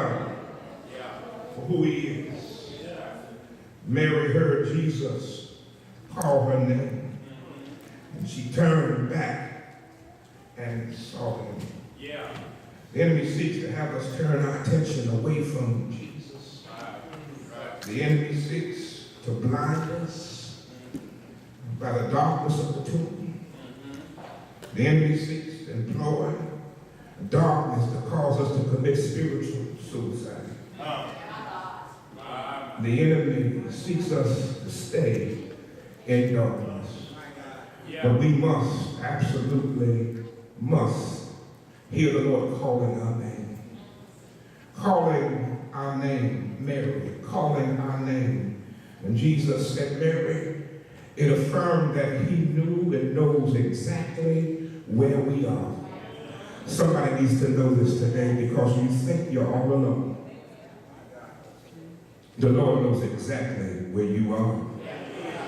God for who he is. Mary heard Jesus call her name, and she turned back and saw him. The enemy seeks to have us turn our attention away from Jesus. The enemy seeks to blind us by the darkness of the tomb. The enemy seeks to employ darkness to cause us to commit spiritual suicide. The enemy seeks us to stay in darkness. But we must, absolutely must, hear the Lord calling our name. Calling our name Mary. Calling our name. When Jesus said Mary, it affirmed that he knew and knows exactly where we are. Somebody needs to know this today, because you think you're all alone. The Lord knows exactly where you are.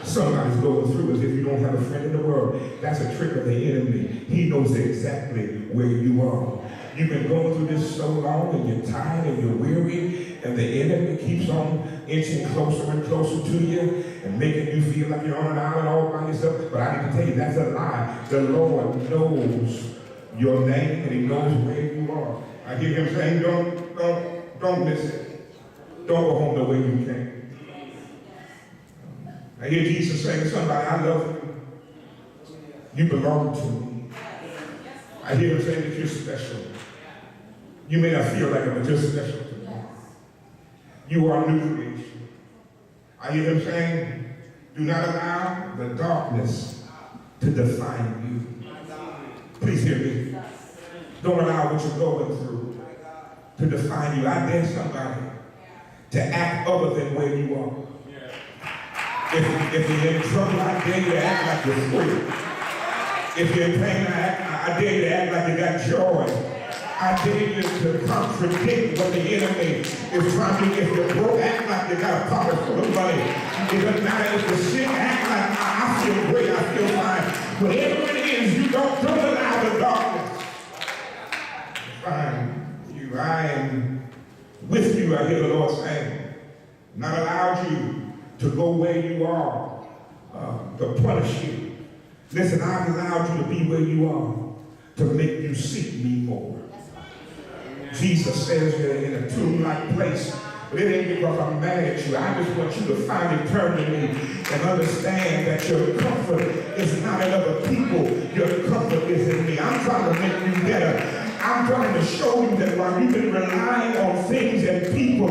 Somebody's going through as if you don't have a friend in the world. That's a trick of the enemy. He knows exactly where you are. You've been going through this so long, and you're tired and you're weary, and the enemy keeps on inching closer and closer to you and making you feel like you're on an island all by yourself. But I need to tell you, that's a lie. The Lord knows your name, and he knows where you are. I hear him saying, don't miss it. Don't go home the way you came. I hear Jesus saying to somebody, I love you. You belong to me. I hear him saying that you're special. You may not feel like it, but you're special to me. You are new creation. I hear him saying, do not allow the darkness to define you. Please hear me. Don't allow what you're going through to define you. I dare somebody to act other than where you are. If you're in trouble, I dare you to act like you're free. If you're in pain, I dare you to act like you got joy. I dare you to contradict what the enemy is trying to do. If you're broke, act like you got a pocket full of money. It doesn't matter if you're sick, act like I feel great, I feel fine. Whatever it is, you don't allow the darkness to find you. I am with you, I hear the Lord saying. Not allowed you to go where you are to punish you. Listen, I've allowed you to be where you are to make you seek me more. Jesus says you're in a tomb-like place, but it ain't because I'm mad at you. I just want you to finally turn to me and understand that your comfort is not in other people. Your comfort is in me. I'm trying to make you better. I'm trying to show you that while you've been relying on things and people,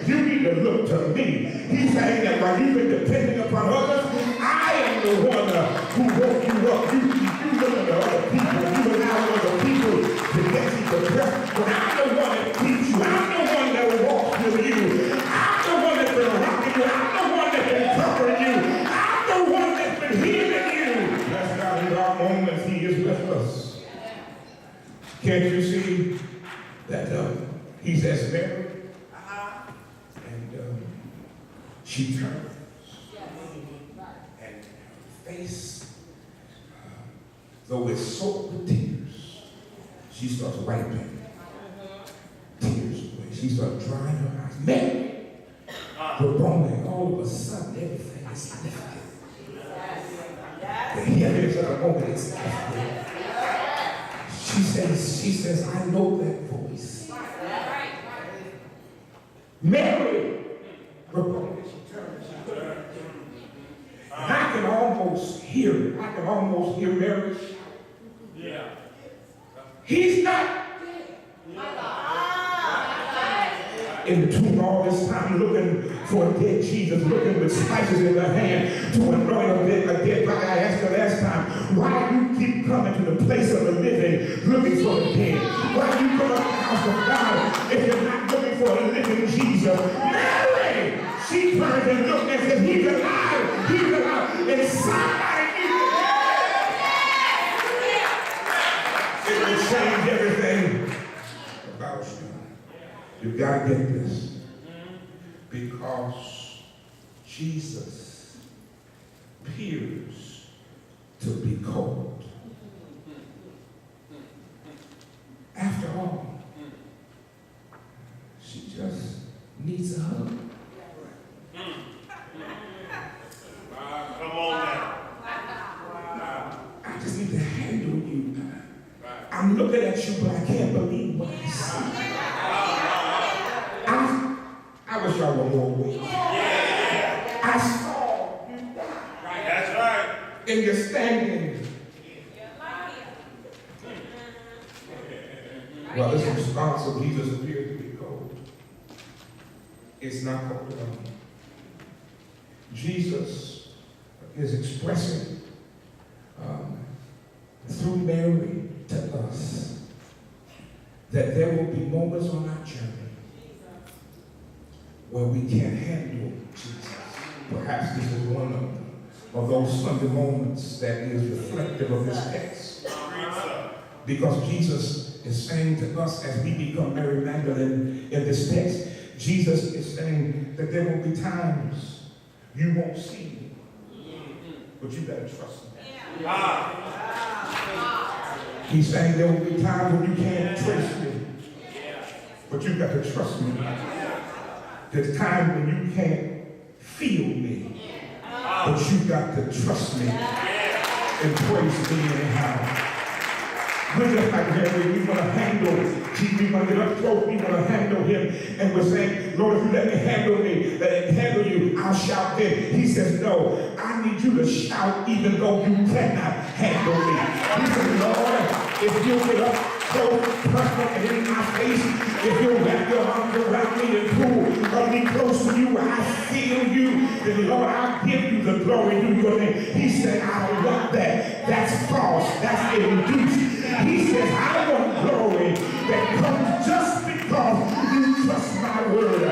you need to look to me. He's saying that while you've been depending upon others, I am the one who woke you up. You look at the other people. You allow other people to get you depressed. But I'm the one that keeps you. I'm the one that walks with you. I'm the one that's been rocking you. I'm the one that's been covering you. I'm the one that's been healing you. That's God in our moments. He is with us. Can't you see that he says Mary? And she turns. And her face, though it's soaked with tears, she starts wiping tears away. She starts drying her eyes. Mary! But only all of a sudden, everything is lifted. The heaviness of the moment is lifted. She says, I know that voice. Mary, and I can almost hear it. I can almost hear Mary. He's not in the tomb all this time looking for a dead Jesus, looking with spices in her hand to anoint a dead body. I asked her last time, why do you keep coming to the place of the living looking for the dead? Why do you come to the house of God if you're not looking for a living Jesus? Mary! She turned and looked and said, he's alive! He's alive! And somebody it will change everything about you. You've got to get this. Because Jesus appears to be cold. After all, she just just needs a hug. Come on now. I just need to handle you. I'm looking at you, but I can't believe what I see. I wish I were more awake. I saw you. That's right. And you're standing. Well, this response of Jesus appears to be cold. It's not cold at all. Jesus is expressing through Mary to us that there will be moments on our journey where we can't handle Jesus. Perhaps this is one of those Sunday moments that is reflective of this text. Because Jesus is saying to us as we become Mary Magdalene in this text, Jesus is saying that there will be times you won't see me, but you better trust me. He's saying there will be times when you can't trace me, but you got to trust me. There's times when you can't feel me, but you got to trust me and praise me anyhow. We're just like Mary. We want to handle Jesus. We want to get up close. We want to handle him. And we're saying, Lord, if you let me handle you, I'll shout then. He says, no, I need you to shout even though you cannot handle me. He says, Lord, if you'll get up close, personal, and in my face, if you'll wrap your arms around me and pull me close to you, I feel you, then Lord, I'll give you the glory to your name. He said, I don't want that. That's false. That's induced. He says, I want glory that comes just because you trust my word. I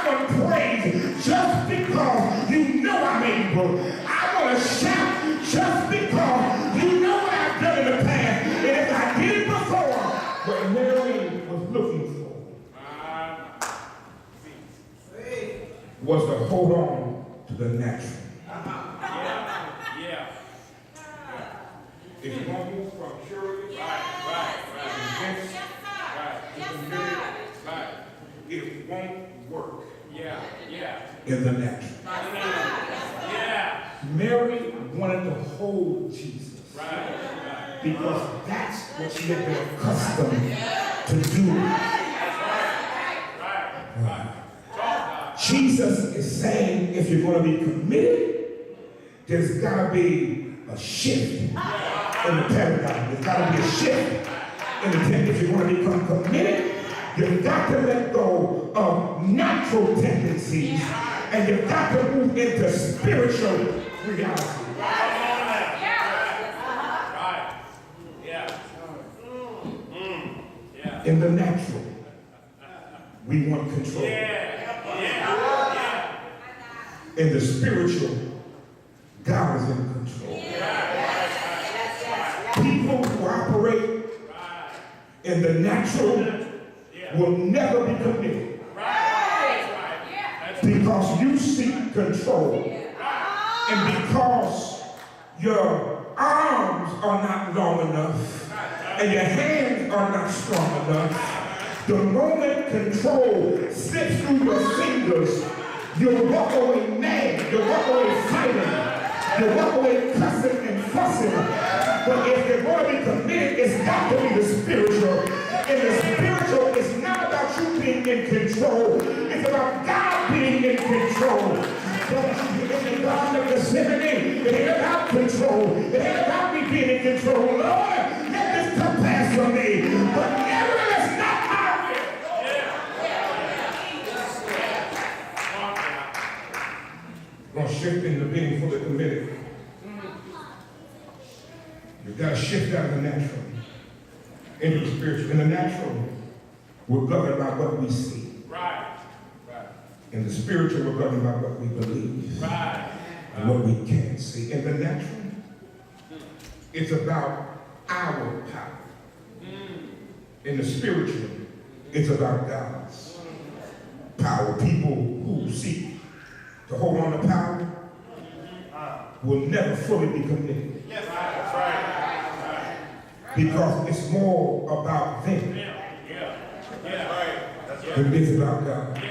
want praise just because you know I'm able. I want to shout just because you know what I've done in the past. And if I did it before, what Mary was looking for was to hold on to the natural. If you want to move from purity, it won't work. In the natural. Mary wanted to hold Jesus. Because that's what she had been accustomed to do. Jesus is saying if you're going to be committed, there's got to be a shift in the paradigm. There's got to be a shift in the tendency. If you want to become committed, you've got to let go of natural tendencies and you've got to move into spiritual reality. In the natural, we want control. In the spiritual, God is in control. People who operate in the natural will never be committed. Because you seek control. And because your arms are not long enough and your hands are not strong enough, the moment control slips through your fingers, you'll walk away mad, you'll walk away fighting, you'll walk away cussing and fussing. But if you're going to be committed, it's got to be the spiritual. And the spiritual is not about you being in control. It's about God being in control. In the Garden of Gethsemane, it ain't about control. It ain't about me being in control. Lord, let this come past from me. But nevertheless, not my will. Going to shift in the being for the committed. You've got to shift out of the natural into the spiritual. In the natural, we're governed by what we see. In the spiritual, we're governed by what we believe. And what we can't see. In the natural, it's about our power. In the spiritual, it's about God's power. People who seek to hold on to power will never fully be committed. Because it's more about them It is about God.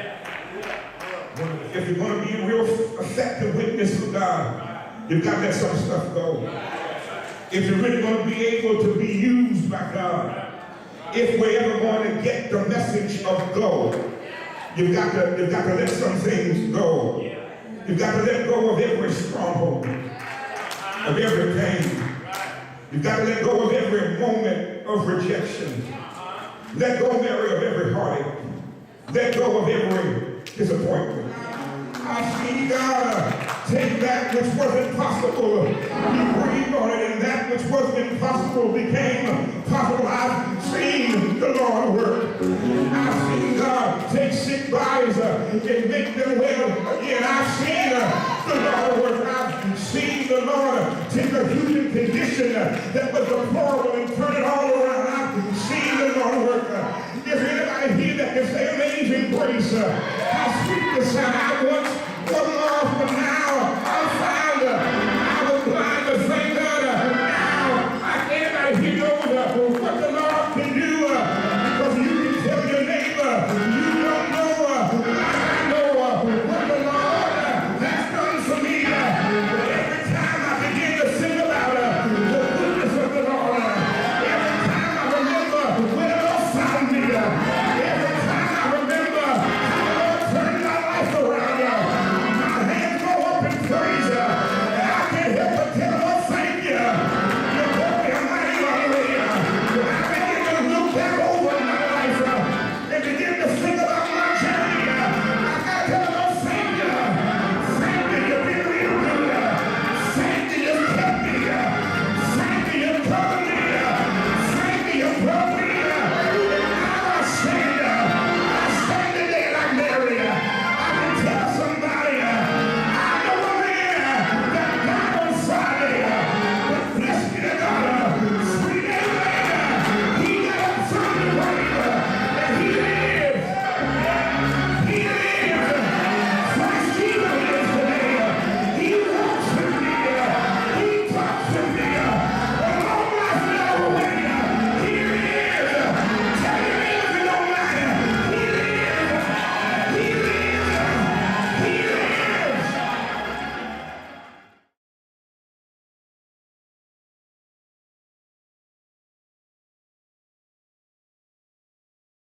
If you're going to be a real effective witness for God, you've got to let some stuff go. If you're really going to be able to be used by God, if we're ever going to get the message of go, you've got to let some things go. You've got to let go of every stronghold, of every pain. You've got to let go of every moment of rejection. Let go, Mary, of every heartache. Let go of every disappointment. I see God take that which wasn't possible. You breathed on it, and that which wasn't impossible became possible. I've seen the Lord work. I've seen God take sick bodies and make them well again. I've seen the Lord work. I've seen the Lord take a human condition that was deplorable and turn it all around. I've seen the Lord work. Is there anybody here that can say amazing grace? How sweet the sound I once was lost, but now I'm found.